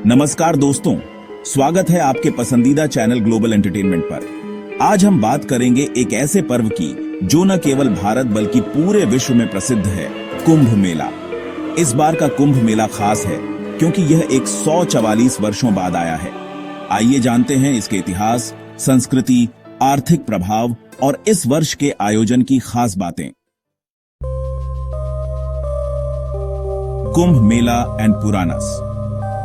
नमस्कार दोस्तों, स्वागत है आपके पसंदीदा चैनल ग्लोबल एंटरटेनमेंट पर। आज हम बात करेंगे एक ऐसे पर्व की जो न केवल भारत बल्कि पूरे विश्व में प्रसिद्ध है, कुंभ मेला। इस बार का कुंभ मेला खास है क्योंकि यह 144 वर्षों बाद आया है। आइए जानते हैं इसके इतिहास, संस्कृति, आर्थिक प्रभाव और इस वर्ष के आयोजन की खास बातें। कुंभ मेला एंड पुराणस।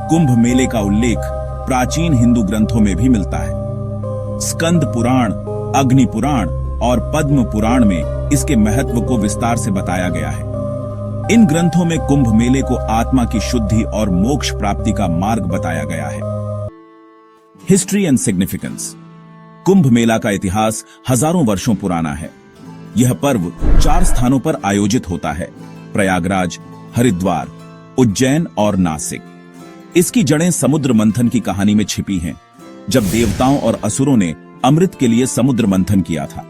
कुंभ मेले का उल्लेख प्राचीन हिंदू ग्रंथों में भी मिलता है। स्कंद पुराण, अग्नि पुराण और पद्म पुराण में इसके महत्व को विस्तार से बताया गया है। इन ग्रंथों में कुंभ मेले को आत्मा की शुद्धि और मोक्ष प्राप्ति का मार्ग बताया गया है। History and significance. Kumbh Mela का इतिहास हजारों वर्षों पुराना है। यह पर्व 4 स्थानों पर आयोजित होता है: प्रयागराज, हरिद्वार, उज्जैन और नासिक। इसकी जड़ें समुद्र मंथन की कहानी में छिपी हैं, जब देवताओं और असुरों ने अमृत के लिए समुद्र मंथन किया था।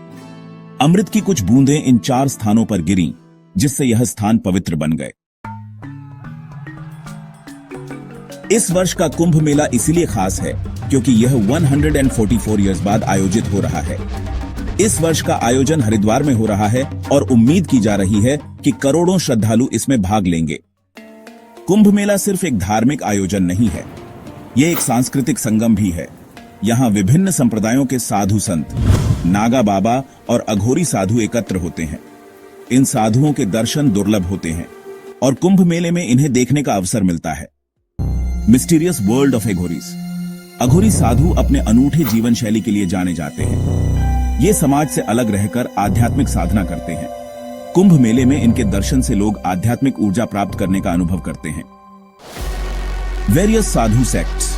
अमृत की कुछ बूंदें इन 4 स्थानों पर गिरीं, जिससे यह स्थान पवित्र बन गए। इस वर्ष का कुंभ मेला इसीलिए खास है क्योंकि यह 144 इयर्स बाद आयोजित हो रहा है। इस वर्ष का आयोजन हरिद्वार में हो रहा है और उम्मीद की जा रही है कि करोड़ों श्रद्धालु इसमें भाग लेंगे। कुंभ मेला सिर्फ एक धार्मिक आयोजन नहीं है, यह एक सांस्कृतिक संगम भी है। यहाँ विभिन्न संप्रदायों के साधु संत, नागा बाबा और अघोरी साधु एकत्र होते हैं। इन साधुओं के दर्शन दुर्लभ होते हैं और कुंभ मेले में इन्हें देखने का अवसर मिलता है। Mysterious world of Aghoris. Aghori साधु अपने अनूठे जीवन शैली के लिए जाने जाते हैं। ये समाज से अलग रहकर आध्यात्मिक साधना करते हैं। कुंभ मेले में इनके दर्शन से लोग आध्यात्मिक ऊर्जा प्राप्त करने का अनुभव करते हैं। वेरियस साधु सेक्ट्स।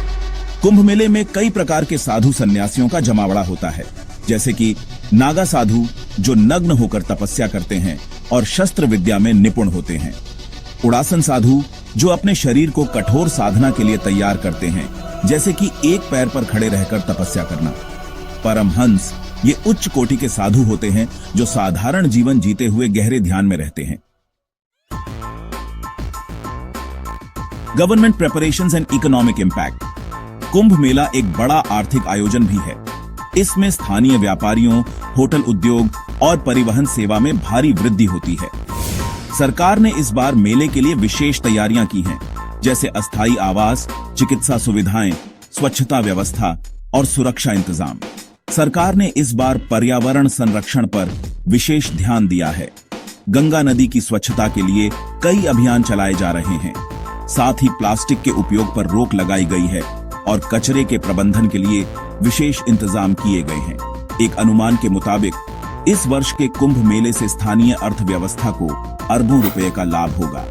कुंभ मेले में कई प्रकार के साधु सन्यासियों का जमावड़ा होता है, जैसे कि नागा साधु जो नग्न होकर तपस्या करते हैं और शस्त्र विद्या में निपुण होते हैं। उड़ासन साधु जो अपने शरीर को कठोर साधना के लिए तैयार करते हैं, जैसे कि एक पैर पर खड़े रहकर तपस्या करना। परमहंस ये उच्च कोटि के साधु होते हैं जो साधारण जीवन जीते हुए गहरे ध्यान में रहते हैं। Government preparations and economic impact. Kumbh Mela एक बड़ा आर्थिक आयोजन भी है। इसमें स्थानीय व्यापारियों, होटल उद्योग और परिवहन सेवा में भारी वृद्धि होती है। सरकार ने इस बार मेले के लिए विशेष तैयारियां की हैं, जैसे अस्थायी आवास, चिकित्सा सुविधाएं, स्वच्छता व्यवस्था और सुरक्षा इंतजाम। सरकार ने इस बार पर्यावरण संरक्षण पर विशेष ध्यान दिया है। गंगा नदी की स्वच्छता के लिए कई अभियान चलाए जा रहे हैं। साथ ही प्लास्टिक के उपयोग पर रोक लगाई गई है और कचरे के प्रबंधन के लिए विशेष इंतजाम किए गए हैं। एक अनुमान के मुताबिक इस वर्ष के कुंभ मेले से स्थानीय अर्थव्यवस्था को अरबों रुपए का लाभ होगा।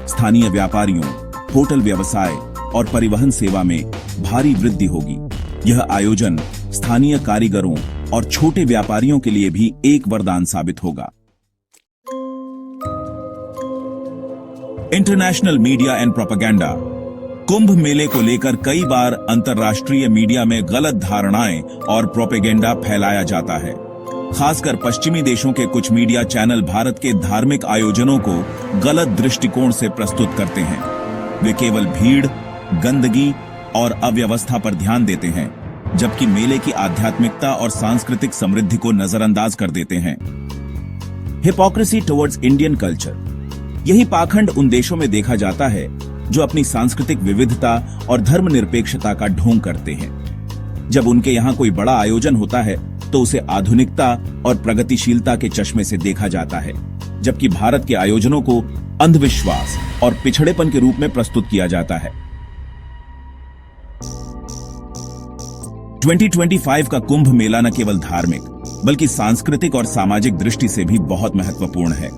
स्थानीय व्यापारियों, होटल व्यवसाय और परिवहन सेवा में भारी वृद्धि होगी। यह आयोजन स्थानीय कारीगरों और छोटे व्यापारियों के लिए भी एक वरदान साबित होगा। International media and propaganda. Kumbh मेले को लेकर कई बार अंतर्राष्ट्रीय मीडिया में गलत धारणाएं और प्रोपेगेंडा फैलाया जाता है। खासकर पश्चिमी देशों के कुछ मीडिया चैनल भारत के धार्मिक आयोजनों को गलत दृष्टिकोण से प्रस्तुत करते हैं। वे केवल भीड़, गंदगी और अव्यवस्था पर ध्यान देते हैं, जबकि मेले की आध्यात्मिकता और सांस्कृतिक समृद्धि को नजरअंदाज कर देते हैं। Hypocrisy towards Indian culture. यही पाखंड उन देशों में देखा जाता है जो अपनी सांस्कृतिक विविधता और धर्मनिरपेक्षता का ढोंग करते हैं। जब उनके यहाँ कोई बड़ा आयोजन होता है तो उसे आधुनिकता और प्रगतिशीलता के चश्मे से देखा जाता है, जबकि भारत के आयोजनों को अंधविश्वास और पिछड़ेपन के रूप में प्रस्तुत किया जाता है। 2025 का कुंभ मेला न केवल धार्मिक बल्कि सांस्कृतिक और सामाजिक दृष्टि से भी बहुत महत्वपूर्ण है।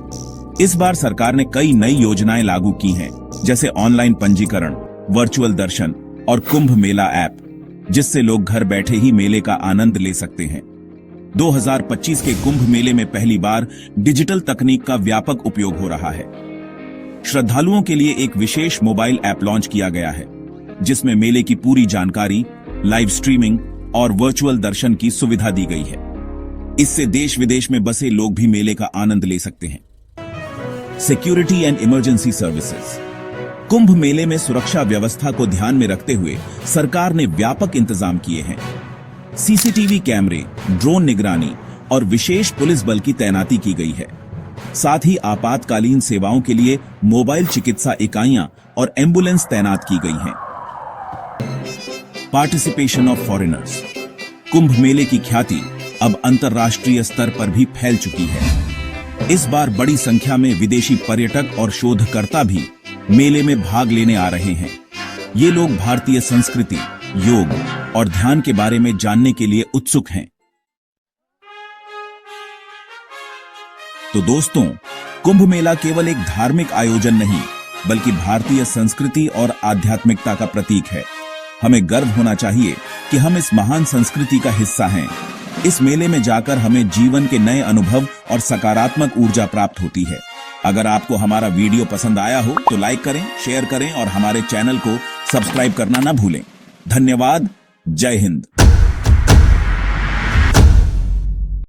इस बार सरकार ने कई नई योजनाएं लागू की हैं, जैसे ऑनलाइन पंजीकरण, वर्चुअल दर्शन और कुंभ मेला ऐप, जिससे लोग घर बैठे ही मेले का आनंद ले सकते हैं। 2025 के कुंभ मेले में पहली बार डिजिटल तकनीक का व्यापक उपयोग हो रहा है। श्रद्धालुओं के लिए एक विशेष मोबाइल ऐप लॉन्च किया गया है, जिसमें मेले की पूरी जानकारी, लाइव स्ट्रीमिंग और वर्चुअल दर्शन की सुविधा दी गई है। इससे देश विदेश में बसे लोग भी मेले का आनंद ले सकते हैं। Security and emergency services. Kumbh मेले में सुरक्षा व्यवस्था को ध्यान में रखते हुए सरकार ने व्यापक इंतजाम किए हैं। सीसीटीवी कैमरे, ड्रोन निगरानी और विशेष पुलिस बल की तैनाती की गई है। साथ ही आपातकालीन सेवाओं के लिए मोबाइल चिकित्सा इकाइयां और एम्बुलेंस तैनात की गई हैं। Participation of foreigners. कुंभ मेले की ख्याति अब अंतर्राष्ट्रीय स्तर पर भी फैल चुकी है। इस बार बड़ी संख्या में विदेशी पर्यटक और शोधकर्ता भी मेले में भाग लेने आ रहे हैं। ये लोग भारतीय संस्कृति, योग और ध्यान के बारे में जानने के लिए उत्सुक हैं। तो दोस्तों, कुंभ मेला केवल एक धार्मिक आयोजन नहीं, बल्कि भारतीय संस्कृति और आध्यात्मिकता का प्रतीक है। हमें गर्व होना चाहिए कि हम इस महान संस्कृति का हिस्सा हैं। इस मेले में जाकर हमें जीवन के नए अनुभव और सकारात्मक ऊर्जा प्राप्त होती है। अगर आपको हमारा वीडियो पसंद आया हो तो लाइक करें, शेयर करें और हमारे चैनल को सब्सक्राइब करना ना भूलें। धन्यवाद। जय हिंद।